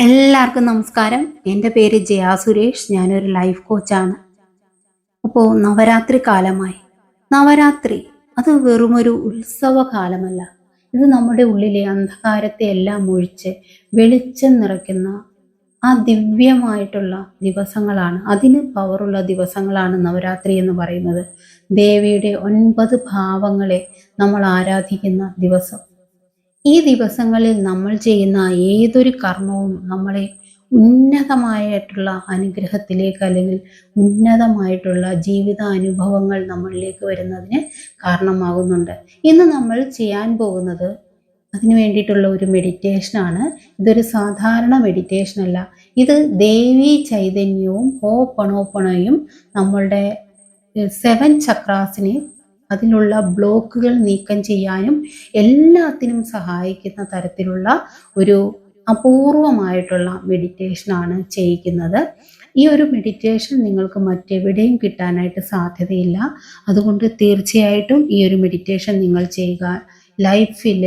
എല്ലാവർക്കും നമസ്കാരം. എൻ്റെ പേര് ജയ സുരേഷ്. ഞാനൊരു ലൈഫ് കോച്ചാണ്. അപ്പോൾ നവരാത്രി കാലമായി. നവരാത്രി അത് വെറുമൊരു ഉത്സവ കാലമല്ല. ഇത് നമ്മുടെ ഉള്ളിലെ അന്ധകാരത്തെ എല്ലാം ഒഴിച്ച് വെളിച്ചം നിറയ്ക്കുന്ന ആ ദിവ്യമായിട്ടുള്ള ദിവസങ്ങളാണ്. അതിന് പവറുള്ള ദിവസങ്ങളാണ് നവരാത്രി എന്ന് പറയുന്നത്. ദേവിയുടെ 9 ഭാവങ്ങളെ നമ്മൾ ആരാധിക്കുന്ന ദിവസം. ഈ ദിവസങ്ങളിൽ നമ്മൾ ചെയ്യുന്ന ഏതൊരു കർമ്മവും നമ്മളെ ഉന്നതമായിട്ടുള്ള അനുഗ്രഹത്തിലേക്ക് അല്ലെങ്കിൽ ഉന്നതമായിട്ടുള്ള ജീവിതാനുഭവങ്ങൾ നമ്മളിലേക്ക് വരുന്നതിന് കാരണമാകുന്നുണ്ട്. ഇന്ന് നമ്മൾ ചെയ്യാൻ പോകുന്നത് അതിന് വേണ്ടിയിട്ടുള്ള ഒരു മെഡിറ്റേഷനാണ്. ഇതൊരു സാധാരണ മെഡിറ്റേഷൻ അല്ല. ഇത് ദേവീ ചൈതന്യവും ഹോപ്പണോപ്പണയും നമ്മളുടെ 7 ചക്രാസിനെ അതിലുള്ള ബ്ലോക്കുകൾ നീക്കം ചെയ്യാനും എല്ലാത്തിനും സഹായിക്കുന്ന തരത്തിലുള്ള ഒരു അപൂർവമായിട്ടുള്ള മെഡിറ്റേഷനാണ് ചെയ്യിക്കുന്നത്. ഈ ഒരു മെഡിറ്റേഷൻ നിങ്ങൾക്ക് മറ്റെവിടെയും കിട്ടാനായിട്ട് സാധ്യതയില്ല. അതുകൊണ്ട് തീർച്ചയായിട്ടും ഈ ഒരു മെഡിറ്റേഷൻ നിങ്ങൾ ചെയ്യുക. ലൈഫിൽ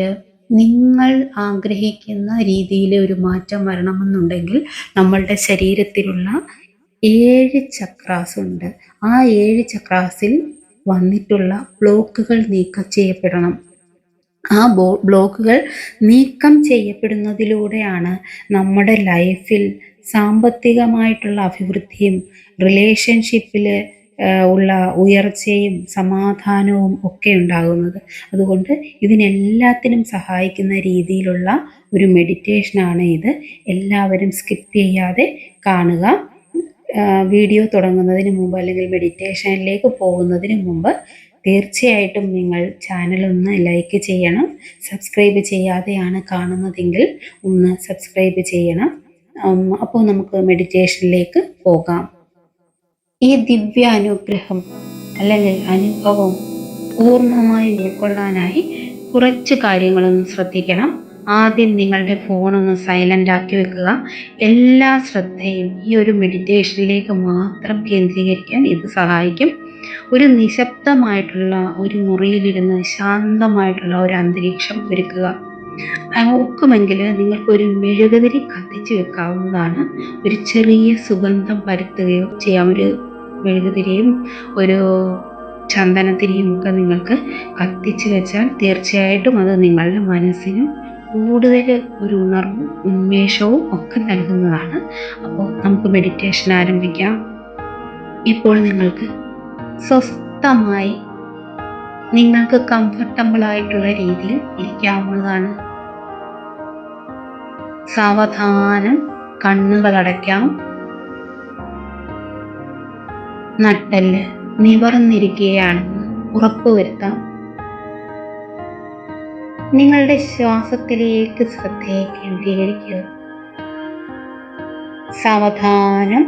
നിങ്ങൾ ആഗ്രഹിക്കുന്ന രീതിയിൽ ഒരു മാറ്റം വരണമെന്നുണ്ടെങ്കിൽ നമ്മളുടെ ശരീരത്തിലുള്ള 7 ചക്രാസ് ഉണ്ട്. ആ 7 ചക്രാസിൽ വന്നിട്ടുള്ള ബ്ലോക്കുകൾ നീക്കം ചെയ്യപ്പെടണം. ആ ബ്ലോക്കുകൾ നീക്കം ചെയ്യപ്പെടുന്നതിലൂടെയാണ് നമ്മുടെ ലൈഫിൽ സാമ്പത്തികമായിട്ടുള്ള അഭിവൃദ്ധിയും റിലേഷൻഷിപ്പിൽ ഉള്ള ഉയർച്ചയും സമാധാനവും ഒക്കെ ഉണ്ടാകുന്നത്. അതുകൊണ്ട് ഇതിനെല്ലാത്തിനും സഹായിക്കുന്ന രീതിയിലുള്ള ഒരു മെഡിറ്റേഷനാണ് ഇത്. എല്ലാവരും സ്കിപ്പ് ചെയ്യാതെ കാണുക. വീഡിയോ തുടങ്ങുന്നതിന് മുമ്പ് അല്ലെങ്കിൽ മെഡിറ്റേഷനിലേക്ക് പോകുന്നതിന് മുമ്പ് തീർച്ചയായിട്ടും നിങ്ങൾ ചാനലൊന്ന് ലൈക്ക് ചെയ്യണം. സബ്സ്ക്രൈബ് ചെയ്യാതെയാണ് കാണുന്നതെങ്കിൽ ഒന്ന് സബ്സ്ക്രൈബ് ചെയ്യണം. അപ്പോൾ നമുക്ക് മെഡിറ്റേഷനിലേക്ക് പോകാം. ഈ ദിവ്യ അനുഗ്രഹം അല്ലെങ്കിൽ അനുഭവം പൂർണ്ണമായി ഉൾക്കൊള്ളാനായി കുറച്ച് കാര്യങ്ങളൊന്ന് ശ്രദ്ധിക്കണം. ആദ്യം നിങ്ങളുടെ ഫോണൊന്ന് സൈലൻ്റ് ആക്കി വെക്കുക. എല്ലാ ശ്രദ്ധയും ഈ ഒരു മെഡിറ്റേഷനിലേക്ക് മാത്രം കേന്ദ്രീകരിക്കാൻ ഇത് സഹായിക്കും. ഒരു നിശബ്ദമായിട്ടുള്ള ഒരു മുറിയിലിരുന്ന് ശാന്തമായിട്ടുള്ള ഒരു അന്തരീക്ഷം ഒരുക്കുക. ഒക്കുമെങ്കിൽ നിങ്ങൾക്കൊരു മെഴുകുതിരി കത്തിച്ച് വെക്കാവുന്നതാണ്. ഒരു ചെറിയ സുഗന്ധം പരത്തുകയോ ചെയ്യാം. ഒരു മെഴുകുതിരിയും ഒരു ചന്ദനത്തിരിയും ഒക്കെ നിങ്ങൾക്ക് കത്തിച്ച് വെച്ചാൽ തീർച്ചയായിട്ടും അത് നിങ്ങളുടെ മനസ്സിനും കൂടുതൽ ഒരു ഉണർവും ഉന്മേഷവും ഒക്കെ നൽകുന്നതാണ്. അപ്പോൾ നമുക്ക് മെഡിറ്റേഷൻ ആരംഭിക്കാം. ഇപ്പോൾ നിങ്ങൾക്ക് സ്വസ്ഥമായി നിങ്ങൾക്ക് കംഫർട്ടബിൾ ആയിട്ടുള്ള രീതിയിൽ ഇരിക്കാവുന്നതാണ്. സാവധാനം കണ്ണുകൾ അടയ്ക്കാം. നട്ടെല്ല് നിവർന്നിരിക്കുകയാണെന്ന് ഉറപ്പുവരുത്താം. നിങ്ങളുടെ ശ്വാസത്തിലേക്ക് ശ്രദ്ധയെ കേന്ദ്രീകരിക്കുക. സാവധാനം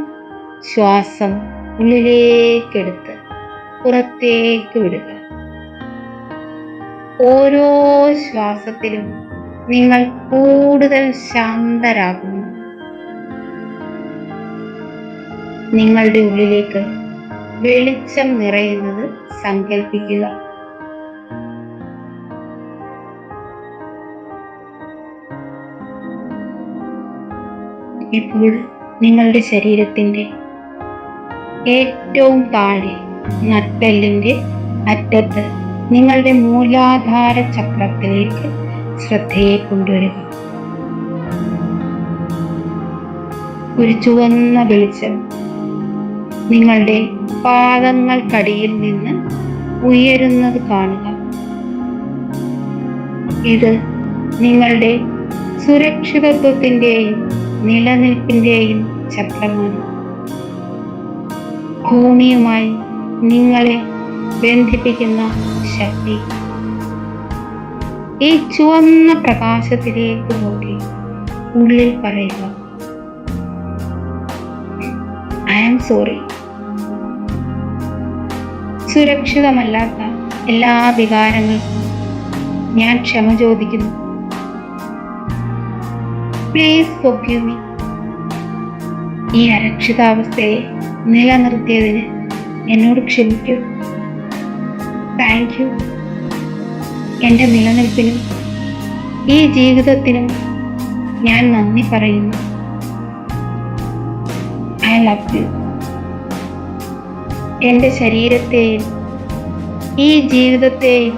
ശ്വാസം ഉള്ളിലേക്കെടുത്ത് പുറത്തേക്ക് വിടുക. ഓരോ ശ്വാസത്തിലും നിങ്ങൾ കൂടുതൽ ശാന്തരാകുന്നു. നിങ്ങളുടെ ഉള്ളിലേക്ക് വെളിച്ചം നിറയുന്നത് സങ്കൽപ്പിക്കുക. ഇപ്പോൾ നിങ്ങളുടെ ശരീരത്തിൻ്റെ ഏറ്റവും താഴെ നട്ടെല്ലിൻ്റെ അറ്റത്ത് നിങ്ങളുടെ മൂലാധാര ചക്രത്തിലേക്ക് ശ്രദ്ധയെ കൊണ്ടുവരിക. ഒരു ചുവന്ന വെളിച്ചം നിങ്ങളുടെ പാദങ്ങൾക്കടിയിൽ നിന്ന് ഉയരുന്നത് കാണുക. ഇത് നിങ്ങളുടെ സുരക്ഷിതത്വത്തിൻ്റെയും നിലനിൽപ്പിൻ്റെയും ചക്രമാണ്. ഭൂമിയുമായി നിങ്ങളെ ബന്ധിപ്പിക്കുന്ന ശക്തി. ഈ ചുവന്ന പ്രകാശത്തിലേക്ക് നോക്കി ഉള്ളിൽ പറയുക, ഐ ആം സോറി. സുരക്ഷിതമല്ലാത്ത എല്ലാ വികാരങ്ങൾക്കും ഞാൻ ക്ഷമ ചോദിക്കുന്നു. Please forgive me. ഈ അരക്ഷിതാവസ്ഥയെ നിലനിർത്തിയതിന് എന്നോട് ക്ഷമിക്കൂ. Thank you. എൻ്റെ നിലനിൽപ്പിനും ഈ ജീവിതത്തിനും ഞാൻ നന്ദി പറയുന്നു. I love U. എൻ്റെ ശരീരത്തെയും ഈ ജീവിതത്തെയും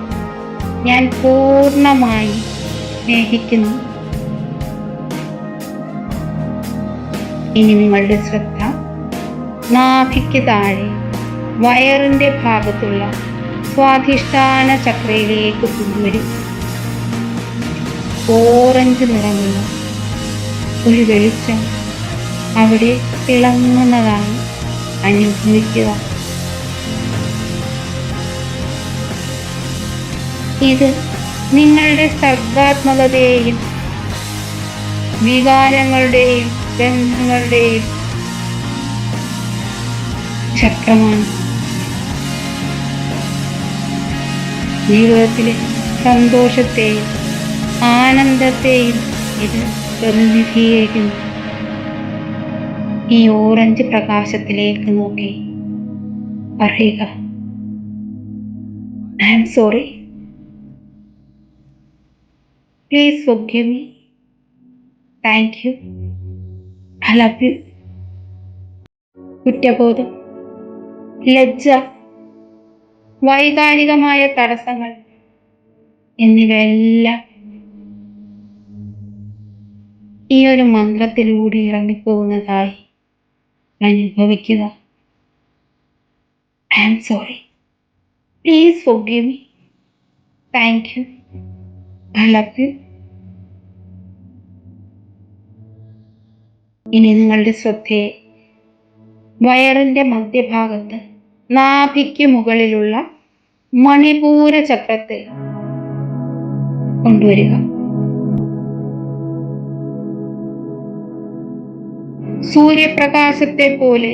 ഞാൻ പൂർണ്ണമായി സ്നേഹിക്കുന്നു. ഇനി നിങ്ങളുടെ ശ്രദ്ധ നാഭിക്ക് താഴെ വയറിൻ്റെ ഭാഗത്തുള്ള സ്വാധിഷ്ഠാന ചക്രയിലേക്ക് കൊണ്ടുവരും. ഓറഞ്ച് നിറമുള്ള ഒരു വെളിച്ചം അവിടെ തിളങ്ങുന്നതായി അനുഭവിക്കുക. ഇത് നിങ്ങളുടെ സർഗാത്മകതയെയും വികാരങ്ങളുടെയും ബന്ധങ്ങളുടെയും ചക്രമാണ്. ജീവിതത്തിലെ സന്തോഷത്തെയും ആനന്ദത്തെയും ഇത് പ്രതിനിധീകരിക്കുന്നു. ഈ ഓറഞ്ച് പ്രകാശത്തിലേക്ക് നോക്കി പറയുക, I am sorry, please forgive me, thank you, I love you. കുറ്റബോധം, ലജ്ജ, വൈകാരികമായ തടസ്സങ്ങൾ എന്നിവയെല്ലാം ഈ ഒരു മന്ത്രത്തിലൂടെ ഇറങ്ങിപ്പോകുന്നതായി അനുഭവിക്കുക. I am sorry, please forgive me, thank you, I love you. ഇനി നിങ്ങളുടെ ശ്രദ്ധയെ വയറിൻ്റെ മധ്യഭാഗത്ത് നാഭിക്ക് മുകളിലുള്ള മണിപൂര ചക്രത്തിൽ കൊണ്ടുവരിക. സൂര്യപ്രകാശത്തെ പോലെ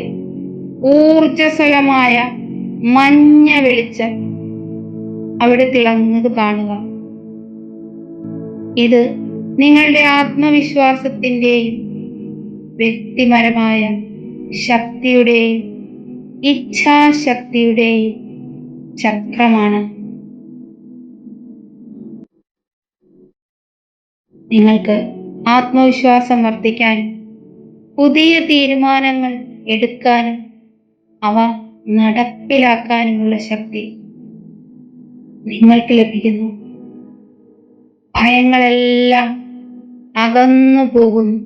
ഊർജസ്വലമായ മഞ്ഞ വെളിച്ചം അവിടെ തിളങ്ങുന്നത് കാണുക. ഇത് നിങ്ങളുടെ ആത്മവിശ്വാസത്തിൻ്റെയും വ്യക്തിപരമായ ശക്തിയുടെയും ഇച്ഛാശക്തിയുടെയും ചക്രമാണ്. നിങ്ങൾക്ക് ആത്മവിശ്വാസം വർദ്ധിക്കാനും പുതിയ തീരുമാനങ്ങൾ എടുക്കാനും അവ നടപ്പിലാക്കാനുമുള്ള ശക്തി നിങ്ങൾക്ക് ലഭിക്കുന്നു. ഭയങ്ങളെല്ലാം അകന്നു പോകുന്നു.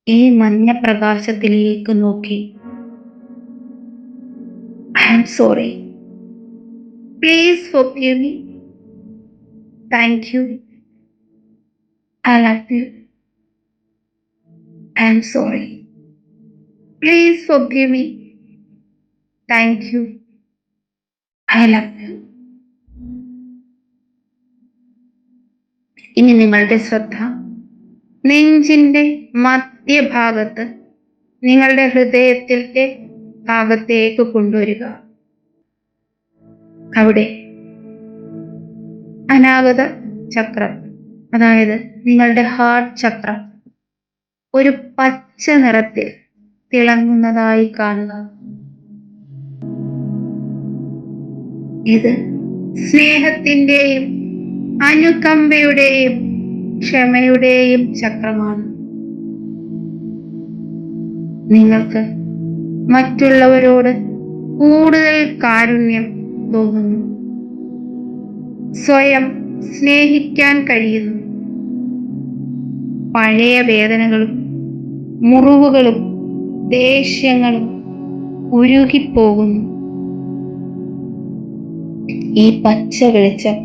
ഈ മഞ്ഞ പ്രകാശത്തിലേക്ക് നോക്കി, I am sorry, please forgive me, thank you, I love you. I am sorry, please forgive me, thank you, I love you. ഇനി നിങ്ങളുടെ ശ്രദ്ധ നെഞ്ചിൻ്റെ മധ്യഭാഗത്ത് നിങ്ങളുടെ ഹൃദയത്തിൻ്റെ ഭാഗത്തേക്ക് കൊണ്ടുവരിക. അവിടെ അനാഗത ചക്രം, അതായത് നിങ്ങളുടെ ഹാർട്ട് ചക്രം ഒരു പച്ച നിറത്തിൽ തിളങ്ങുന്നതായി കാണുക. ഇത് സ്നേഹത്തിൻ്റെയും അനുകമ്പയുടെയും ക്ഷമയുടെയും ചക്രമാണ്. നിങ്ങൾക്ക് മറ്റുള്ളവരോട് കൂടുതൽ കാരുണ്യം തോന്നുന്നു, സ്വയം സ്നേഹിക്കാൻ കഴിയുന്നു. പഴയ വേദനകളും മുറിവുകളും ദേഷ്യങ്ങളും ഉരുകിപ്പോകുന്നു. ഈ പച്ച വെളിച്ചം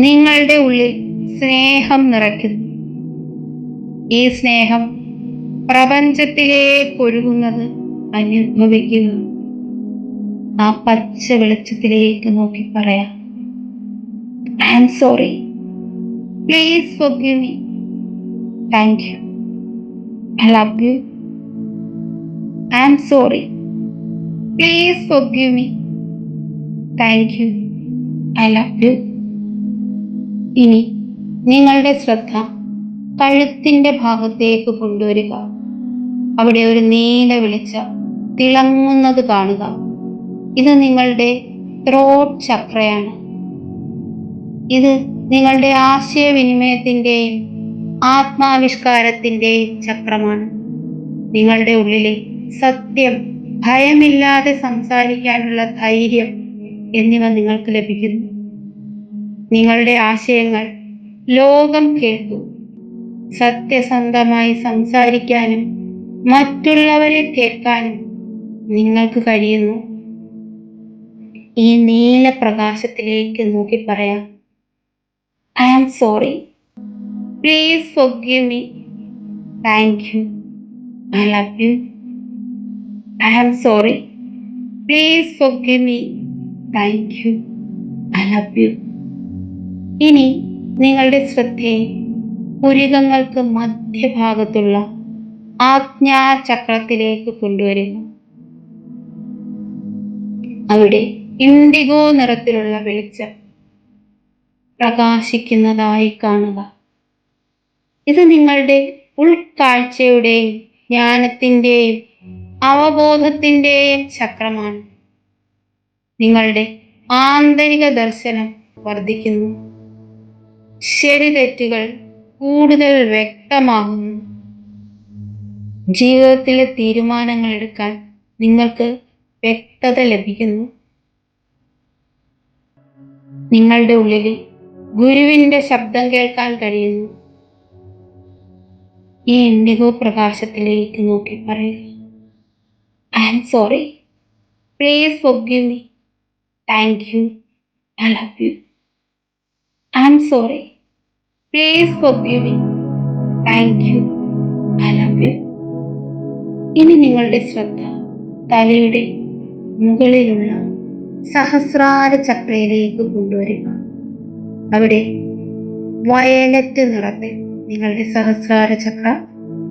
നിങ്ങളുടെ ഉള്ളിൽ സ്നേഹം നിറയ്ക്കുന്നു. ഈ സ്നേഹം പ്രപഞ്ചത്തിലേക്ക് ഒഴുകുന്നത് അനുഭവിക്കുക. ആ പച്ച വെളിച്ചത്തിലേക്ക് നോക്കി പറയാം, I am sorry, please forgive me, thank you, I love you. I am sorry, please forgive me, thank you, I love you. ഇനി നിങ്ങളുടെ ശ്രദ്ധ കഴുത്തിൻ്റെ ഭാഗത്തേക്ക് കൊണ്ടുവരിക. അവിടെ ഒരു നീല വെളിച്ചം തിളങ്ങുന്നത് കാണുക. ഇത് നിങ്ങളുടെ ത്രോട്ട് ചക്രയാണ്. ഇത് നിങ്ങളുടെ ആശയവിനിമയത്തിൻ്റെയും ആത്മാവിഷ്കാരത്തിൻ്റെയും ചക്രമാണ്. നിങ്ങളുടെ ഉള്ളിലെ സത്യം, ഭയമില്ലാതെ സംസാരിക്കാനുള്ള ധൈര്യം എന്നിവ നിങ്ങൾക്ക് ലഭിക്കുന്നു. നിങ്ങളുടെ ആശയങ്ങൾ ലോകം കേൾക്കും. സത്യസന്ധമായി സംസാരിക്കാനും മറ്റുള്ളവരെ കേൾക്കാനും നിങ്ങൾക്ക് കഴിയുന്നു. ഈ നീല പ്രകാശത്തിലേക്ക് നോക്കി പറയാം, I am sorry, please forgive me, thank you, I love you. I am sorry, please forgive me, thank you, I love you. ഇനി നിങ്ങളുടെ ശ്രദ്ധയെ പുരികങ്ങൾക്ക് മധ്യഭാഗത്തുള്ള ആജ്ഞാചക്രത്തിലേക്ക് കൊണ്ടുവരിക. അവിടെ ഇൻഡിഗോ നിറത്തിലുള്ള വെളിച്ചം പ്രകാശിക്കുന്നതായി കാണുക. ഇത് നിങ്ങളുടെ ഉൾക്കാഴ്ചയുടെയും ജ്ഞാനത്തിൻ്റെയും അവബോധത്തിൻ്റെയും ചക്രമാണ്. നിങ്ങളുടെ ആന്തരിക ദർശനം വർദ്ധിക്കുന്നു. ശരി തെറ്റുകൾ കൂടുതൽ വ്യക്തമാകുന്നു. ജീവിതത്തിലെ തീരുമാനങ്ങൾ എടുക്കാൻ നിങ്ങൾക്ക് വ്യക്തത ലഭിക്കുന്നു. നിങ്ങളുടെ ഉള്ളിൽ ഗുരുവിൻ്റെ ശബ്ദം കേൾക്കാൻ കഴിയുന്നു. ഈ ഇൻഡിഗോ പ്രകാശത്തിലേക്ക് നോക്കി പറയുക, I am sorry, please forgive me, thank you, I love you. I am sorry, please forgive me, thank you, I love you. ഇനി നിങ്ങളുടെ ശ്രദ്ധ തലയുടെ മുകളിലുള്ള സഹസ്രാര ചക്രയിലേക്ക് കൊണ്ടുവരിക. അവിടെ വയലറ്റ് നിറത്തിൽ നിങ്ങളുടെ സഹസ്രാര ചക്ര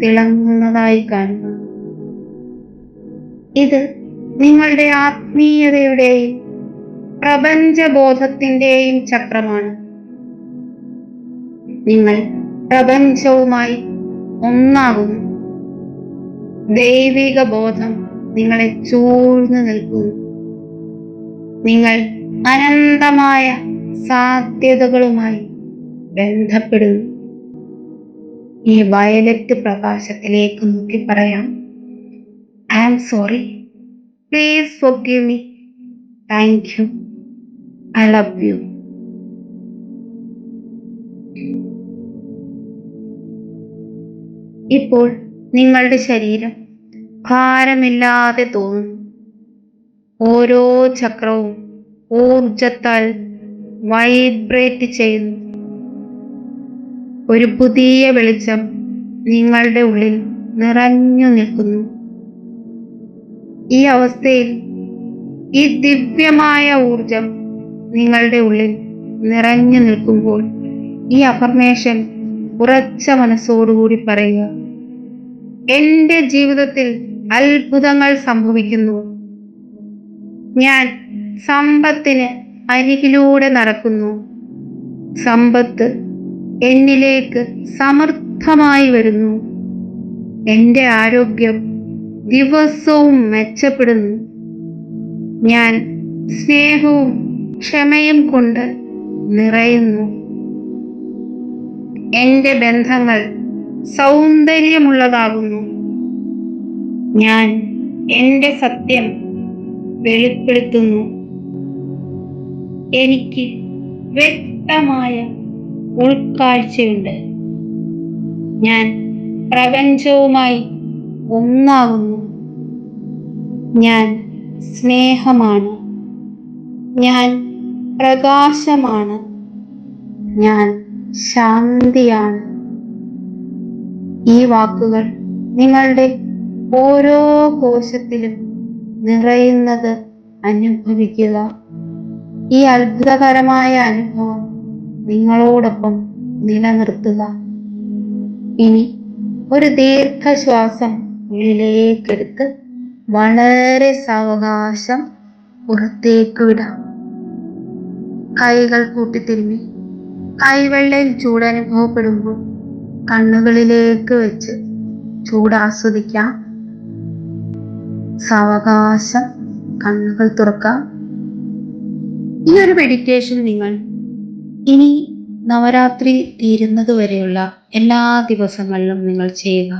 തിളങ്ങുന്നതായി കാണുക. ഇത് നിങ്ങളുടെ ആത്മീയതയുടെയും പ്രപഞ്ചബോധത്തിൻ്റെയും ചക്രമാണ്. നിങ്ങൾ പ്രപഞ്ചവുമായി ഒന്നാകുന്നു. ദൈവിക ബോധം നിങ്ങളെ ചൂഴ്ന്നു നിൽക്കുന്നു. നിങ്ങൾ അനന്തമായ സാധ്യതകളുമായി ബന്ധപ്പെടുന്നു. ഈ വയലറ്റ് പ്രകാശത്തിലേക്ക് നോക്കി പറയാം, I am sorry, please forgive me, thank you, I love you. ഇപ്പോൾ നിങ്ങളുടെ ശരീരം ഭാരമില്ലാതെ തോന്നുന്നു. ഓരോ ചക്രവും ഊർജത്താൽ വൈബ്രേറ്റ് ചെയ്യുന്നു. ഒരു പുതിയ വെളിച്ചം നിങ്ങളുടെ ഉള്ളിൽ നിറഞ്ഞു നിൽക്കുന്നു. ഈ അവസ്ഥയിൽ ഈ ദിവ്യമായ ഊർജം നിങ്ങളുടെ ഉള്ളിൽ നിറഞ്ഞു നിൽക്കുമ്പോൾ ഈ അഫർമേഷൻ ഉറച്ച മനസ്സോടുകൂടി പറയുക, എൻ്റെ ജീവിതത്തിൽ അത്ഭുതങ്ങൾ സംഭവിക്കുന്നു. ഞാൻ സമ്പത്തിന് അരികിലൂടെ നടക്കുന്നു. സമ്പത്ത് എന്നിലേക്ക് സമൃദ്ധമായി വരുന്നു. എൻ്റെ ആരോഗ്യം ദിവസവും മെച്ചപ്പെടുന്നു. ഞാൻ സ്നേഹവും ക്ഷമയും കൊണ്ട് നിറയുന്നു. എൻ്റെ ബന്ധങ്ങൾ സൗന്ദര്യമുള്ളതാകുന്നു. ഞാൻ എൻ്റെ സത്യം വെളിപ്പെടുത്തുന്നു. എനിക്ക് വ്യക്തമായ ഉൾക്കാഴ്ചയുണ്ട്. ഞാൻ പ്രപഞ്ചവുമായി ഒന്നാകുന്നു. ഞാൻ സ്നേഹമാണ്. ഞാൻ പ്രകാശമാണ്. ഞാൻ ശാന്തിയാണ്. ഈ വാക്കുകൾ നിങ്ങളുടെ ഓരോ കോശത്തിലും നിറയുന്നത് അനുഭവിക്കുക. ഈ അത്ഭുതകരമായ അനുഭവം നിങ്ങളോടൊപ്പം നിലനിർത്തുക. ഇനി ഒരു ദീർഘശ്വാസം ഉള്ളിലേക്കെടുത്ത് വളരെ സാവകാശം പുറത്തേക്ക് വിടാം. കൈകൾ കൂട്ടിത്തിരുമ്മി കൈവെള്ളയിൽ ചൂടനുഭവപ്പെടുമ്പോൾ കണ്ണുകളിലേക്ക് വെച്ച് ചൂടാസ്വദിക്കാം. സാവകാശം കണ്ണുകൾ തുറക്കാം. ഈ ഒരു മെഡിറ്റേഷൻ നിങ്ങൾ ഇനി നവരാത്രി തീരുന്നത് വരെയുള്ള എല്ലാ ദിവസങ്ങളിലും നിങ്ങൾ ചെയ്യുക.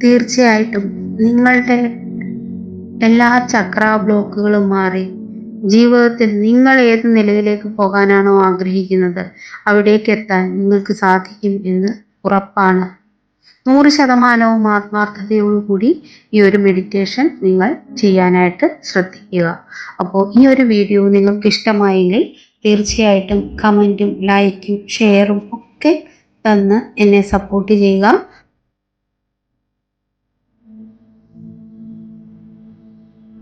തീർച്ചയായിട്ടും നിങ്ങളുടെ എല്ലാ ചക്ര ബ്ലോക്കുകളും മാറി ജീവിതത്തിൽ നിങ്ങൾ ഏത് നിലയിലേക്ക് പോകാനാണോ ആഗ്രഹിക്കുന്നത് അവിടേക്ക് എത്താൻ നിങ്ങൾക്ക് സാധിക്കും എന്ന് ഉറപ്പാണ്. 100% ആത്മാർത്ഥതയോടുകൂടി ഈ ഒരു മെഡിറ്റേഷൻ നിങ്ങൾ ചെയ്യാനായിട്ട് ശ്രദ്ധിക്കുക. അപ്പോൾ ഈ ഒരു വീഡിയോ നിങ്ങൾക്ക് ഇഷ്ടമായെങ്കിൽ തീർച്ചയായിട്ടും കമൻറ്റും ലൈക്കും ഷെയറും ഒക്കെ തന്ന് എന്നെ സപ്പോർട്ട് ചെയ്യുക.